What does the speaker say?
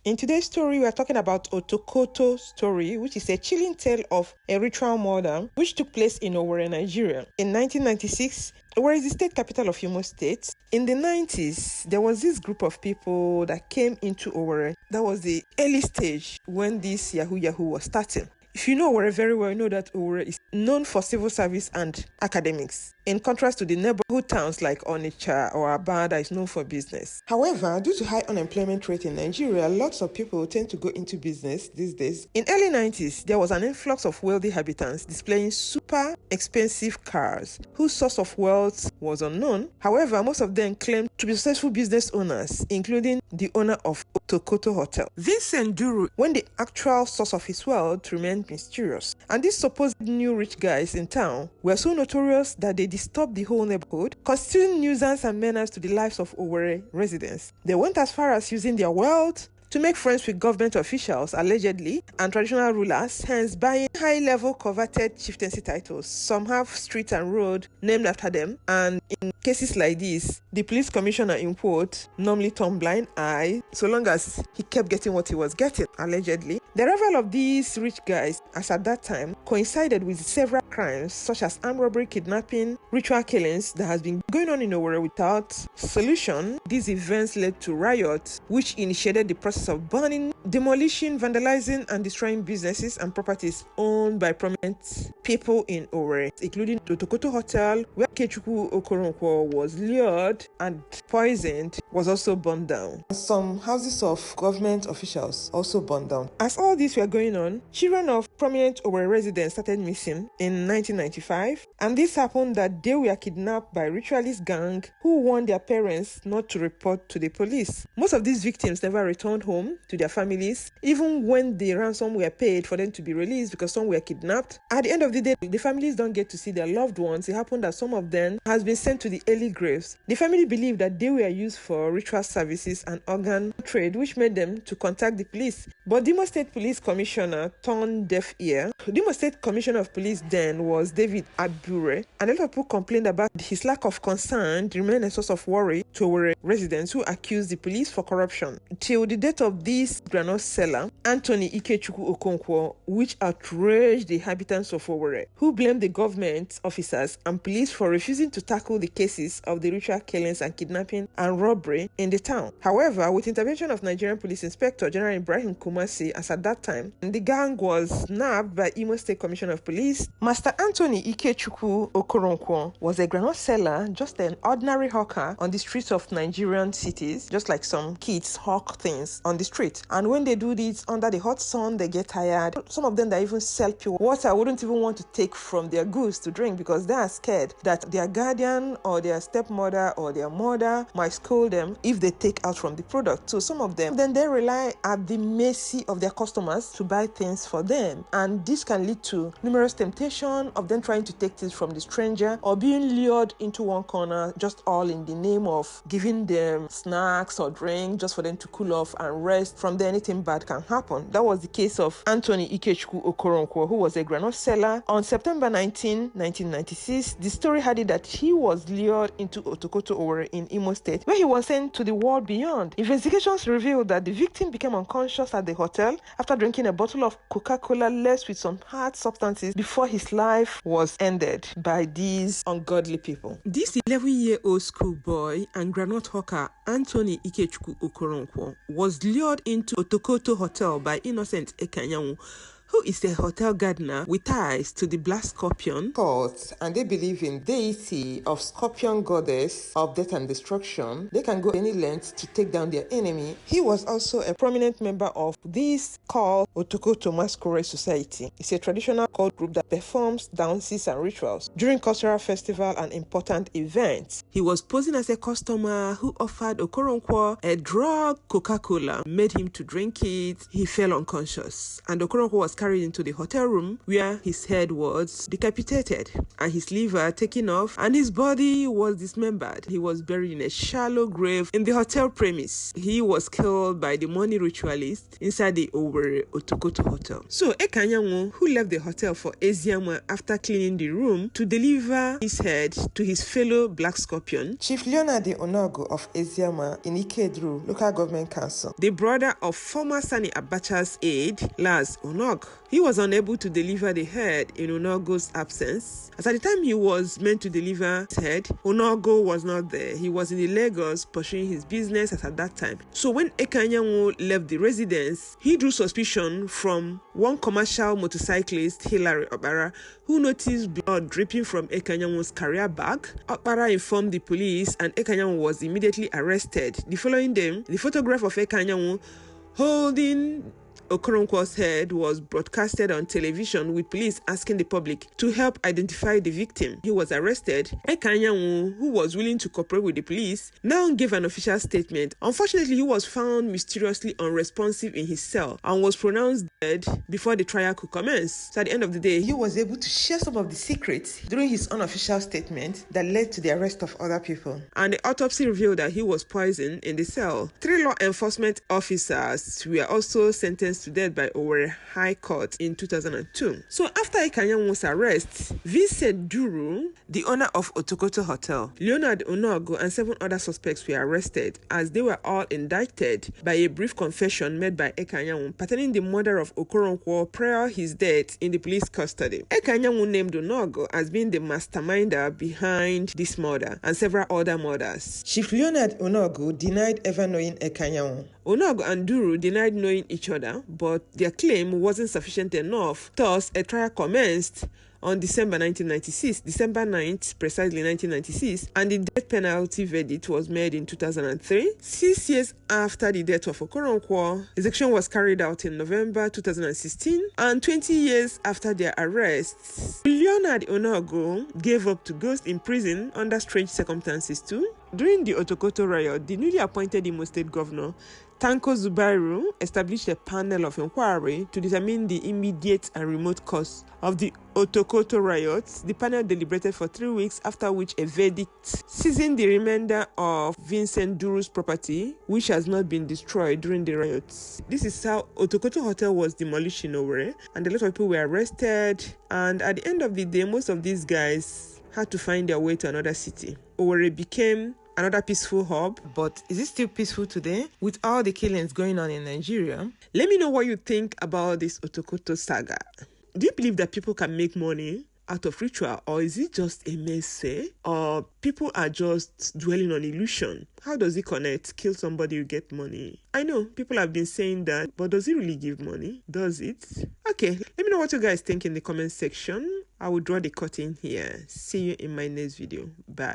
In today's story, we are talking about Otokoto story, which is a chilling tale of a ritual murder which took place in Owerri, Nigeria. In 1996, Owerri is the state capital of Imo State. In the 90s, there was this group of people that came into Owerri. That was the early stage when this Yahoo was starting. If you know Owerri very well, you know that Owerri is known for civil service and academics, in contrast to the neighborhood towns like Onitsha or Aba that is known for business. However, due to high unemployment rate in Nigeria, lots of people tend to go into business these days. In early 90s, there was an influx of wealthy inhabitants displaying super expensive cars whose source of wealth was unknown. However, most of them claimed to be successful business owners, including the owner of Otokoto Hotel, Vincent Duru, when the actual source of his wealth remained mysterious. And these supposed new rich guys in town were so notorious that they disturbed the whole neighborhood, constituting nuisance and menace to the lives of Owerri residents. They went as far as using their wealth to make friends with government officials, allegedly, and traditional rulers, hence buying high-level coveted chieftaincy titles. Some have street and road named after them, and in cases like this, the police commissioner, in quote, normally turned blind eye, so long as he kept getting what he was getting, allegedly. The arrival of these rich guys, as at that time, coincided with several crimes, such as armed robbery, kidnapping, ritual killings that has been going on in Owerri without solution. These events led to riots, which initiated the process of burning, demolishing, vandalizing, and destroying businesses and properties owned by prominent people in Owerri, including the Otokoto Hotel, where Mchikky was lured and poisoned, was also burned down. Some houses of government officials also burned down. As all these were going on, children of prominent Owerri residents started missing in 1995, and this happened that they were kidnapped by Ritualist gang who warned their parents not to report to the police. Most of these victims never returned home to their families, even when the ransom were paid for them to be released because some were kidnapped. At the end of the day, the families don't get to see their loved ones. It happened that some of them has been sent to the early graves. The family believed that they were used for ritual services and organ trade, which made them to contact the police. But the Imo State Police Commissioner turned deaf ear. The Imo State Commissioner of Police then was David Abure, and a lot of people complained about his lack of concern, remained a source of worry to Owerri residents who accused the police for corruption. Till the death of this granite seller, Anthony Ikechukwu Okonkwo, which outraged the inhabitants of Owerri, who blamed the government officers and police for refusing to tackle the cases of the ritual killings and kidnapping and robbery in the town. However, with intervention of Nigerian Police Inspector General Ibrahim Kumasi, as at that time, the gang was nabbed by Imo State Commissioner of Police. Master Anthony Ikechukwu Okoronkwo was a granite seller, just an ordinary hawker on the streets of Nigerian cities, just like some kids hawk things on the street. And when they do this under the hot sun, they get tired. Some of them that even sell pure water wouldn't even want to take from their goods to drink because they are scared that their guardian or their stepmother or their mother might scold them if they take out from the product. So some of them, then they rely at the mercy of their customers to buy things for them. And this can lead to numerous temptation of them trying to take things from the stranger or being lured into one corner, just all in the name of giving them snacks or drink just for them to cool off and rest. From there, anything bad can happen. That was the case of Anthony Ikechukwu Okoronkwo, who was a granite seller. On September 19, 1996, the story had it that he was lured into Otokoto Owerri in Imo State, where he was sent to the world beyond. Investigations revealed that the victim became unconscious at the hotel after drinking a bottle of Coca-Cola laced with some hard substances before his life was ended by these ungodly people. This 11-year-old schoolboy and granite hawker Anthony Ikechukwu Okoronkwo was lured into Otokoto Hotel by Innocent Ekanyanwu, who is a hotel gardener with ties to the black scorpion cult, and they believe in deity of scorpion goddess of death and destruction. They can go any length to take down their enemy. He was also a prominent member of this called Otokoto Masquerade Society. It's a traditional cult group that performs dances and rituals during cultural festival and important events. He was posing as a customer who offered Okoronkwo a drug Coca-Cola, made him to drink it. He fell unconscious, and Okoronkwo was carried carried into the hotel room where his head was decapitated and his liver taken off and his body was dismembered. He was buried in a shallow grave in the hotel premise. He was killed by the money ritualist inside the Owerri Otokoto hotel. So Ekanyanwu, who left the hotel for Eziama after cleaning the room to deliver his head to his fellow Black Scorpion, Chief Leonard Onogo of Eziama in Ikedru Local Government Council, the brother of former Sani Abacha's aide, Laz Onog. He was unable to deliver the head in Onogo's absence, as at the time he was meant to deliver his head, Onogo was not there. He was in Lagos pursuing his business at that time. So when Ekanyanwu left the residence, he drew suspicion from one commercial motorcyclist, Hilary Obara, who noticed blood dripping from Ekanyanwu's carrier bag. Obara informed the police and Ekanyanwu was immediately arrested. The following day, the photograph of Ekanyanwu holding Okoronkwo's head was broadcasted on television, with police asking the public to help identify the victim. He was arrested. Ekanyanwu, who was willing to cooperate with the police, now gave an official statement. Unfortunately, he was found mysteriously unresponsive in his cell and was pronounced dead before the trial could commence. So at the end of the day, he was able to share some of the secrets during his unofficial statement that led to the arrest of other people. And the autopsy revealed that he was poisoned in the cell. 3 law enforcement officers were also sentenced to death by Owerri High Court in 2002. So after Ekanyanwu's arrest, Vincent Duru, the owner of Otokoto Hotel, Leonard Onogo, and 7 other suspects were arrested, as they were all indicted by a brief confession made by Ekanyanwu pertaining the murder of Okoronkwo prior his death in the police custody. Ekanyanwu named Onogo as being the masterminder behind this murder and several other murders. Chief Leonard Onogo denied ever knowing Ekanyanwu. Onogo and Duru denied knowing each other, but their claim wasn't sufficient enough. Thus, a trial commenced on December 1996, December 9th, precisely 1996, and the death penalty verdict was made in 2003. 6 years after the death of Okoronkwo, execution was carried out in November 2016, and 20 years after their arrests, Leonard Onogo gave up to ghost in prison under strange circumstances too. During the Otokoto riot, the newly appointed Imo State Governor, Tanko Zubairu, established a panel of inquiry to determine the immediate and remote cause of the Otokoto riots. The panel deliberated for 3 weeks, after which a verdict seizing the remainder of Vincent Duru's property, which has not been destroyed during the riots. This is how Otokoto Hotel was demolished in Owerri, and a lot of people were arrested, and at the end of the day, most of these guys had to find their way to another city. Owerri became another peaceful hub, but is it still peaceful today with all the killings going on in Nigeria? Let me know what you think about this Otokoto saga. Do you believe that people can make money out of ritual, or is it just a mess, or people are just dwelling on illusion? How does it connect? Kill somebody, you get money. I know people have been saying that, but does it really give money? Does it? Okay, let me know what you guys think in the comment section. I will draw the curtain here. See you in my next video. Bye.